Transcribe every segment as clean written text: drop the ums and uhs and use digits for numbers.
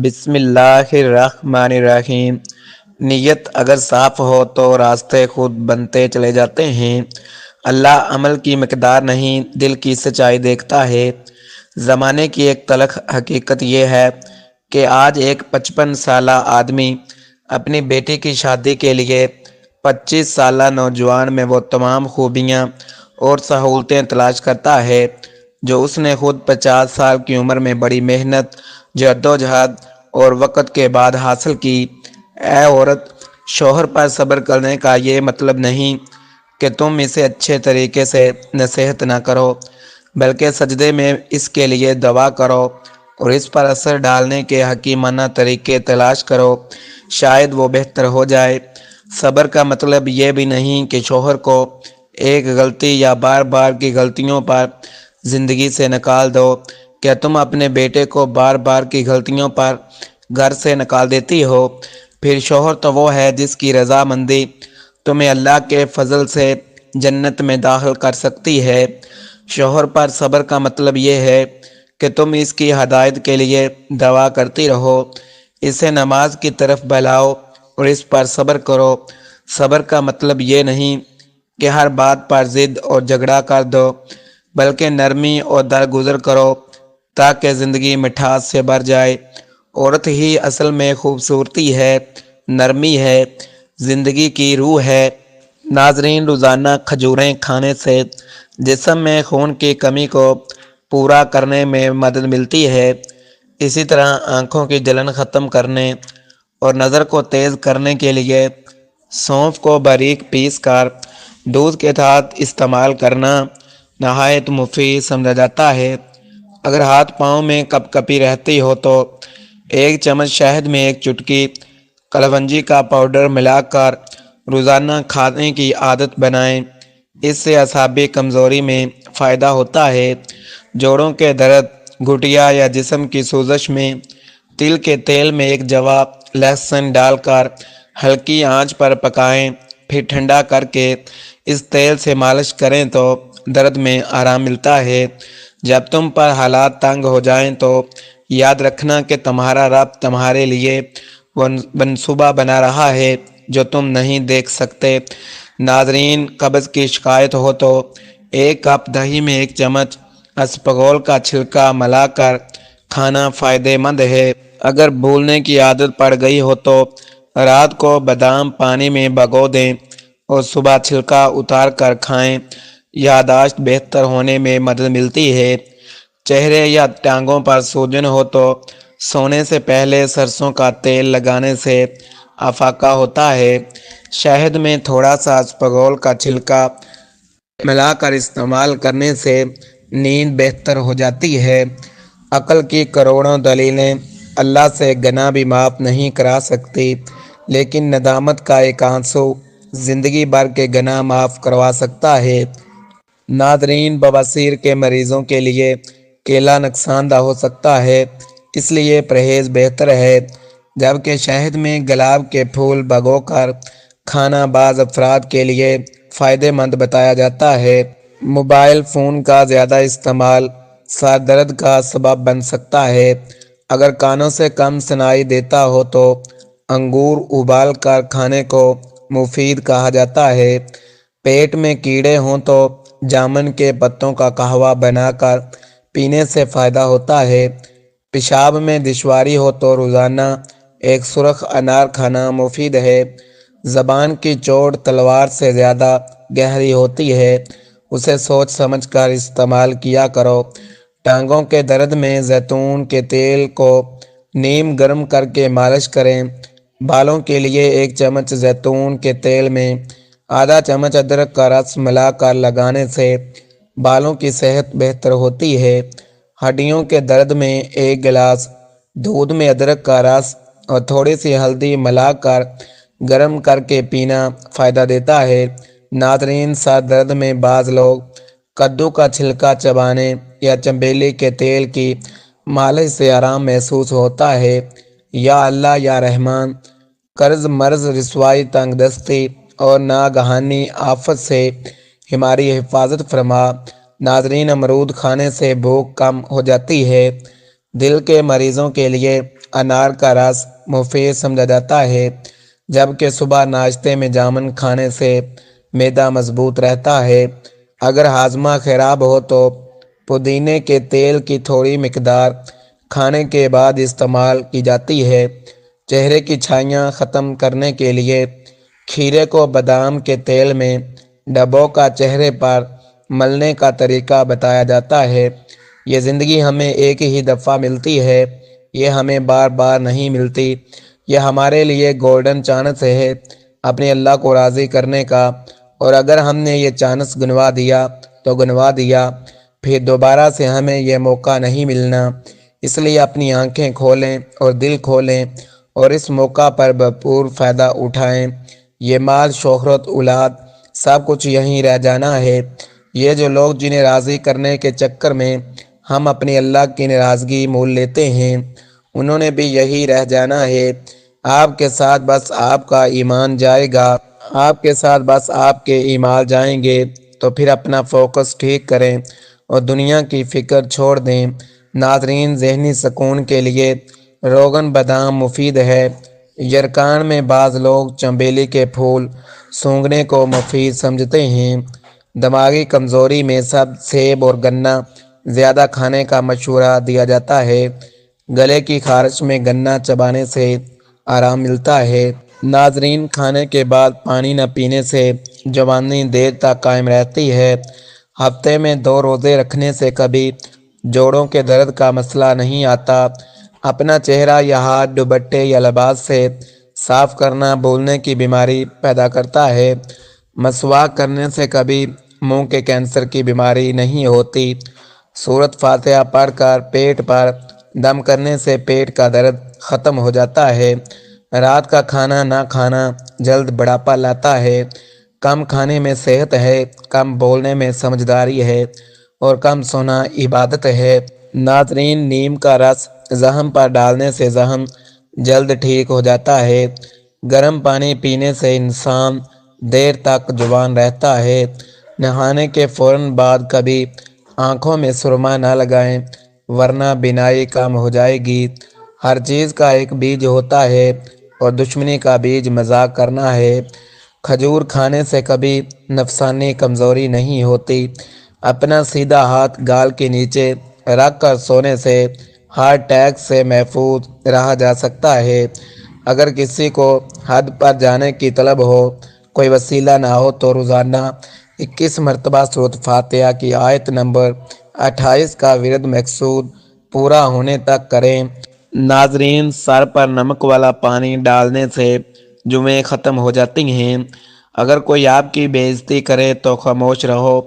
بسم اللہ الرحمن الرحیم۔ نیت اگر صاف ہو تو راستے خود بنتے چلے جاتے ہیں۔ اللہ عمل کی مقدار نہیں، دل کی سچائی دیکھتا ہے۔ زمانے کی ایک تلخ حقیقت یہ ہے کہ آج ایک 55 سالہ آدمی اپنی بیٹی کی شادی کے لیے 25 سالہ نوجوان میں وہ تمام خوبیاں اور سہولتیں تلاش کرتا ہے جو اس نے خود 50 سال کی عمر میں بڑی محنت، جدوجہد اور وقت کے بعد حاصل کی۔ اے عورت، شوہر پر صبر کرنے کا یہ مطلب نہیں کہ تم اسے اچھے طریقے سے نصیحت نہ کرو، بلکہ سجدے میں اس کے لیے دعا کرو اور اس پر اثر ڈالنے کے حکیمانہ طریقے تلاش کرو، شاید وہ بہتر ہو جائے۔ صبر کا مطلب یہ بھی نہیں کہ شوہر کو ایک غلطی یا بار بار کی غلطیوں پر زندگی سے نکال دو۔ کیا تم اپنے بیٹے کو بار بار کی غلطیوں پر گھر سے نکال دیتی ہو؟ پھر شوہر تو وہ ہے جس کی رضامندی تمہیں اللہ کے فضل سے جنت میں داخل کر سکتی ہے۔ شوہر پر صبر کا مطلب یہ ہے کہ تم اس کی ہدایت کے لیے دعا کرتی رہو، اسے نماز کی طرف بلاؤ اور اس پر صبر کرو۔ صبر کا مطلب یہ نہیں کہ ہر بات پر ضد اور جھگڑا کر دو، بلکہ نرمی اور درگزر کرو تاکہ زندگی مٹھاس سے بھر جائے۔ عورت ہی اصل میں خوبصورتی ہے، نرمی ہے، زندگی کی روح ہے۔ ناظرین، روزانہ کھجوریں کھانے سے جسم میں خون کی کمی کو پورا کرنے میں مدد ملتی ہے۔ اسی طرح آنکھوں کی جلن ختم کرنے اور نظر کو تیز کرنے کے لیے سونف کو باریک پیس کر دودھ کے ساتھ استعمال کرنا نہایت مفید سمجھا جاتا ہے۔ اگر ہاتھ پاؤں میں کپ کپی رہتی ہو تو ایک چمچ شہد میں ایک چٹکی کلونجی کا پاؤڈر ملا کر روزانہ کھانے کی عادت بنائیں، اس سے اعصابی کمزوری میں فائدہ ہوتا ہے۔ جوڑوں کے درد، گھٹیا یا جسم کی سوزش میں تل کے تیل میں ایک جوا لہسن ڈال کر ہلکی آنچ پر پکائیں، پھر ٹھنڈا کر کے اس تیل سے مالش کریں تو درد میں آرام ملتا ہے۔ جب تم پر حالات تنگ ہو جائیں تو یاد رکھنا کہ تمہارا رب تمہارے لیے وہ منصوبہ بنا رہا ہے جو تم نہیں دیکھ سکتے۔ ناظرین، قبض کی شکایت ہو تو ایک کپ دہی میں ایک چمچ اسپغول کا چھلکا ملا کر کھانا فائدہ مند ہے۔ اگر بھولنے کی عادت پڑ گئی ہو تو رات کو بادام پانی میں بھگو دیں اور صبح چھلکا اتار کر کھائیں، یادداشت بہتر ہونے میں مدد ملتی ہے۔ چہرے یا ٹانگوں پر سوجن ہو تو سونے سے پہلے سرسوں کا تیل لگانے سے افاقہ ہوتا ہے۔ شہد میں تھوڑا سا اسپغول کا چھلکا ملا کر استعمال کرنے سے نیند بہتر ہو جاتی ہے۔ عقل کی کروڑوں دلیلیں اللہ سے گناہ بھی معاف نہیں کرا سکتی، لیکن ندامت کا ایک آنسو زندگی بھر کے گناہ معاف کروا سکتا ہے۔ ناظرین، بواسیر کے مریضوں کے لیے کیلا نقصان دہ ہو سکتا ہے، اس لیے پرہیز بہتر ہے، جبکہ شہد میں گلاب کے پھول بھگو کر کھانا بعض افراد کے لیے فائدہ مند بتایا جاتا ہے۔ موبائل فون کا زیادہ استعمال سر درد کا سبب بن سکتا ہے۔ اگر کانوں سے کم سنائی دیتا ہو تو انگور ابال کر کھانے کو مفید کہا جاتا ہے۔ پیٹ میں کیڑے ہوں تو جامن کے پتوں کا قہوہ بنا کر پینے سے فائدہ ہوتا ہے۔ پیشاب میں دشواری ہو تو روزانہ ایک سرخ انار کھانا مفید ہے۔ زبان کی چوٹ تلوار سے زیادہ گہری ہوتی ہے، اسے سوچ سمجھ کر استعمال کیا کرو۔ ٹانگوں کے درد میں زیتون کے تیل کو نیم گرم کر کے مالش کریں۔ بالوں کے لیے ایک چمچ زیتون کے تیل میں آدھا چمچ ادرک کا رس ملا کر لگانے سے بالوں کی صحت بہتر ہوتی ہے۔ ہڈیوں کے درد میں ایک گلاس دودھ میں ادرک کا رس اور تھوڑی سی ہلدی ملا کر گرم کر کے پینا فائدہ دیتا ہے۔ ناظرین، سر درد میں بعض لوگ کدو کا چھلکا چبانے یا چنبیلی کے تیل کی مالش سے آرام محسوس ہوتا ہے۔ یا اللہ یا رحمان، قرض، مرض، رسوائی، تنگ دستی اور ناگہانی آفت سے ہماری حفاظت فرما۔ ناظرین، امرود کھانے سے بھوک کم ہو جاتی ہے۔ دل کے مریضوں کے لیے انار کا رس مفید سمجھا جاتا ہے، جبکہ صبح ناشتے میں جامن کھانے سے معدہ مضبوط رہتا ہے۔ اگر ہاضمہ خراب ہو تو پودینے کے تیل کی تھوڑی مقدار کھانے کے بعد استعمال کی جاتی ہے۔ چہرے کی چھائیاں ختم کرنے کے لیے کھیرے کو بادام کے تیل میں ڈبو کر چہرے پر ملنے کا طریقہ بتایا جاتا ہے۔ یہ زندگی ہمیں ایک ہی دفعہ ملتی ہے، یہ ہمیں بار بار نہیں ملتی۔ یہ ہمارے لیے گولڈن چانس ہے اپنے اللہ کو راضی کرنے کا، اور اگر ہم نے یہ چانس گنوا دیا تو گنوا دیا، پھر دوبارہ سے ہمیں یہ موقع نہیں ملنا۔ اس لیے اپنی آنکھیں کھولیں اور دل کھولیں اور اس موقع پر بھرپور فائدہ اٹھائیں۔ یہ مال، شہرت، اولاد سب کچھ یہیں رہ جانا ہے۔ یہ جو لوگ جنہیں راضی کرنے کے چکر میں ہم اپنی اللہ کی ناراضگی مول لیتے ہیں، انہوں نے بھی یہی رہ جانا ہے۔ آپ کے ساتھ بس آپ کا ایمان جائے گا، آپ کے ساتھ بس آپ کے ایمان جائیں گے، تو پھر اپنا فوکس ٹھیک کریں اور دنیا کی فکر چھوڑ دیں۔ ناظرین، ذہنی سکون کے لیے روغن بادام مفید ہے۔ یرکان میں بعض لوگ چنبیلی کے پھول سونگھنے کو مفید سمجھتے ہیں۔ دماغی کمزوری میں سیب اور گنا زیادہ کھانے کا مشورہ دیا جاتا ہے۔ گلے کی خارش میں گنا چبانے سے آرام ملتا ہے۔ ناظرین، کھانے کے بعد پانی نہ پینے سے جوانی دیر تک قائم رہتی ہے۔ ہفتے میں 2 روزے رکھنے سے کبھی جوڑوں کے درد کا مسئلہ نہیں آتا۔ اپنا چہرہ یا ہاتھ دوپٹے یا لباس سے صاف کرنا بولنے کی بیماری پیدا کرتا ہے۔ مسواک کرنے سے کبھی منہ کے کینسر کی بیماری نہیں ہوتی۔ سورۃ فاتحہ پڑھ کر پیٹ پر دم کرنے سے پیٹ کا درد ختم ہو جاتا ہے۔ رات کا کھانا نہ کھانا جلد بڑھاپا لاتا ہے۔ کم کھانے میں صحت ہے، کم بولنے میں سمجھداری ہے، اور کم سونا عبادت ہے۔ ناظرین، نیم کا رس زخم پر ڈالنے سے زخم جلد ٹھیک ہو جاتا ہے۔ گرم پانی پینے سے انسان دیر تک جوان رہتا ہے۔ نہانے کے فوراً بعد کبھی آنکھوں میں سرما نہ لگائیں، ورنہ بینائی کم ہو جائے گی۔ ہر چیز کا ایک بیج ہوتا ہے اور دشمنی کا بیج مذاق کرنا ہے۔ کھجور کھانے سے کبھی نفسانی کمزوری نہیں ہوتی۔ اپنا سیدھا ہاتھ گال کے نیچے رکھ کر سونے سے ہارٹ اٹیک سے محفوظ رہا جا سکتا ہے۔ اگر کسی کو حد پر جانے کی طلب ہو، کوئی وسیلہ نہ ہو، تو روزانہ 21 مرتبہ سورۃ فاتحہ کی آیت نمبر 28 کا ورد مقصود پورا ہونے تک کریں۔ ناظرین، سر پر نمک والا پانی ڈالنے سے جمعیں ختم ہو جاتی ہیں۔ اگر کوئی آپ کی بے عزتی کرے تو خاموش رہو،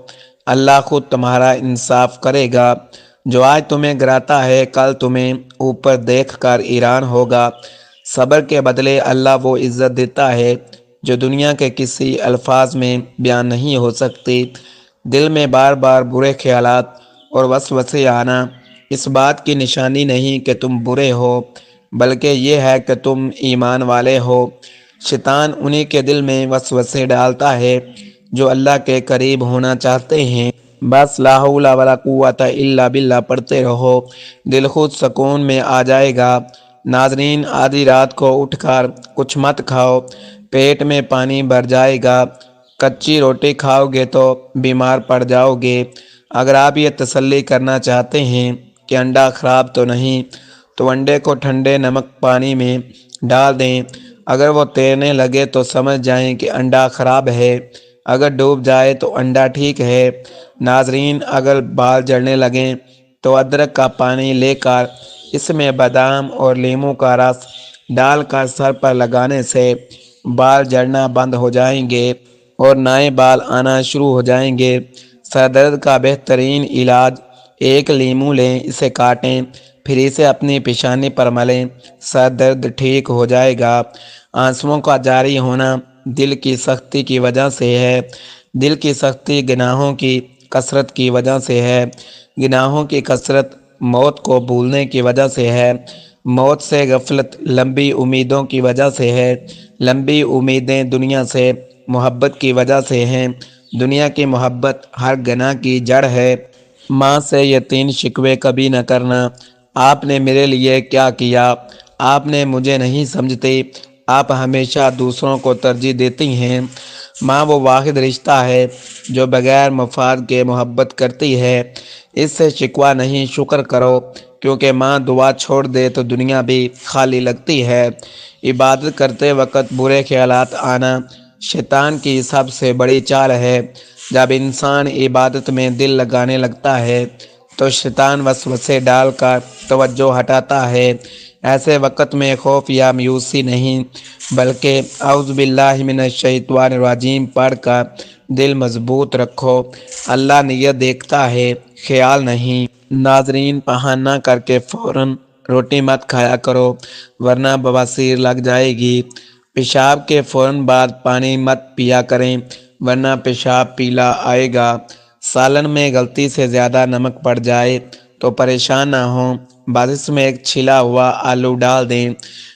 اللہ خود تمہارا انصاف کرے گا۔ جو آج تمہیں گراتا ہے کل تمہیں اوپر دیکھ کر ایران ہوگا۔ صبر کے بدلے اللہ وہ عزت دیتا ہے جو دنیا کے کسی الفاظ میں بیان نہیں ہو سکتی۔ دل میں بار بار برے خیالات اور وسوسے آنا اس بات کی نشانی نہیں کہ تم برے ہو، بلکہ یہ ہے کہ تم ایمان والے ہو۔ شیطان انہی کے دل میں وسوسے ڈالتا ہے جو اللہ کے قریب ہونا چاہتے ہیں۔ بس لا حول ولا قوت الا باللہ پڑھتے رہو، دل خود سکون میں آ جائے گا۔ ناظرین، آدھی رات کو اٹھ کر کچھ مت کھاؤ، پیٹ میں پانی بھر جائے گا۔ کچی روٹی کھاؤ گے تو بیمار پڑ جاؤ گے۔ اگر آپ یہ تسلی کرنا چاہتے ہیں کہ انڈا خراب تو نہیں، تو انڈے کو ٹھنڈے نمک پانی میں ڈال دیں۔ اگر وہ تیرنے لگے تو سمجھ جائیں کہ انڈا خراب ہے، اگر ڈوب جائے تو انڈا ٹھیک ہے۔ ناظرین، اگر بال جڑنے لگیں تو ادرک کا پانی لے کر اس میں بادام اور لیموں کا رس ڈال کر سر پر لگانے سے بال جڑنا بند ہو جائیں گے اور نئے بال آنا شروع ہو جائیں گے۔ سر درد کا بہترین علاج، ایک لیموں لیں، اسے کاٹیں، پھر اسے اپنی پیشانی پر ملیں، سر درد ٹھیک ہو جائے گا۔ آنسوؤں کا جاری ہونا دل کی سختی کی وجہ سے ہے۔ دل کی سختی گناہوں کی کثرت کی وجہ سے ہے۔ گناہوں کی کثرت موت کو بھولنے کی وجہ سے ہے۔ موت سے غفلت لمبی امیدوں کی وجہ سے ہے۔ لمبی امیدیں دنیا سے محبت کی وجہ سے ہیں۔ دنیا کی محبت ہر گناہ کی جڑ ہے۔ ماں سے یہ 3 شکوے کبھی نہ کرنا: آپ نے میرے لیے کیا کیا، آپ نے مجھے نہیں سمجھتے، آپ ہمیشہ دوسروں کو ترجیح دیتی ہیں۔ ماں وہ واحد رشتہ ہے جو بغیر مفاد کے محبت کرتی ہے، اس سے شکوہ نہیں شکر کرو، کیونکہ ماں دعا چھوڑ دے تو دنیا بھی خالی لگتی ہے۔ عبادت کرتے وقت برے خیالات آنا شیطان کی سب سے بڑی چال ہے۔ جب انسان عبادت میں دل لگانے لگتا ہے تو شیطان وسوسے ڈال کر توجہ ہٹاتا ہے۔ ایسے وقت میں خوف یا مایوسی نہیں بلکہ اعوذ باللہ من الشیطان الرجیم پڑھ کر دل مضبوط رکھو۔ اللہ نیت دیکھتا ہے، خیال نہیں۔ ناظرین، بہانہ کر کے فوراً روٹی مت کھایا کرو ورنہ بواسیر لگ جائے گی۔ پیشاب کے فوراً بعد پانی مت پیا کریں ورنہ پیشاب پیلا آئے گا۔ سالن میں غلطی سے زیادہ نمک پڑ جائے تو پریشان نہ ہوں، بعد میں ایک چھلا ہوا آلو ڈال دیں،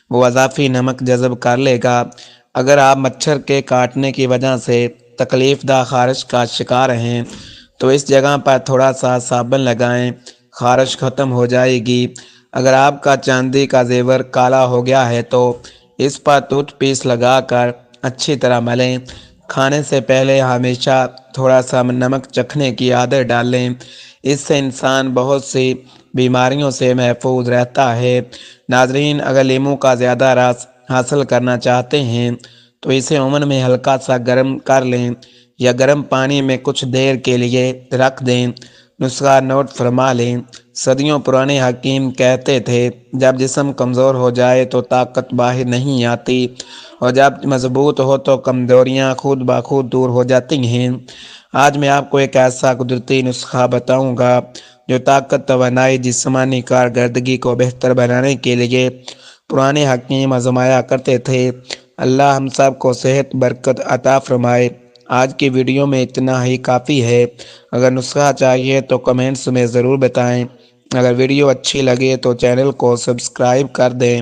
وہ اضافی نمک جذب کر لے گا۔ اگر آپ مچھر کے کاٹنے کی وجہ سے تکلیف دہ خارش کا شکار ہیں تو اس جگہ پر تھوڑا سا صابن لگائیں، خارش ختم ہو جائے گی۔ اگر آپ کا چاندی کا زیور کالا ہو گیا ہے تو اس پر ٹوتھ پیس لگا کر اچھی طرح ملیں۔ کھانے سے پہلے ہمیشہ تھوڑا سا نمک چکھنے کی عادت ڈال لیں، اس سے انسان بہت سی بیماریوں سے محفوظ رہتا ہے۔ ناظرین، اگر لیموں کا زیادہ رس حاصل کرنا چاہتے ہیں تو اسے اوون میں ہلکا سا گرم کر لیں یا گرم پانی میں کچھ دیر کے لیے رکھ دیں۔ نسخہ نوٹ فرما لیں۔ صدیوں پرانے حکیم کہتے تھے، جب جسم کمزور ہو جائے تو طاقت باہر نہیں آتی، اور جب مضبوط ہو تو کمزوریاں خود بخود دور ہو جاتی ہیں۔ آج میں آپ کو ایک ایسا قدرتی نسخہ بتاؤں گا جو طاقت، توانائی، جسمانی کارکردگی کو بہتر بنانے کے لیے پرانے حکیم آزمایا کرتے تھے۔ اللہ ہم سب کو صحت برکت عطا فرمائے۔ آج کی ویڈیو میں اتنا ہی کافی ہے۔ اگر نسخہ چاہیے تو کمنٹس میں ضرور بتائیں۔ اگر ویڈیو اچھی لگے تو چینل کو سبسکرائب کر دیں۔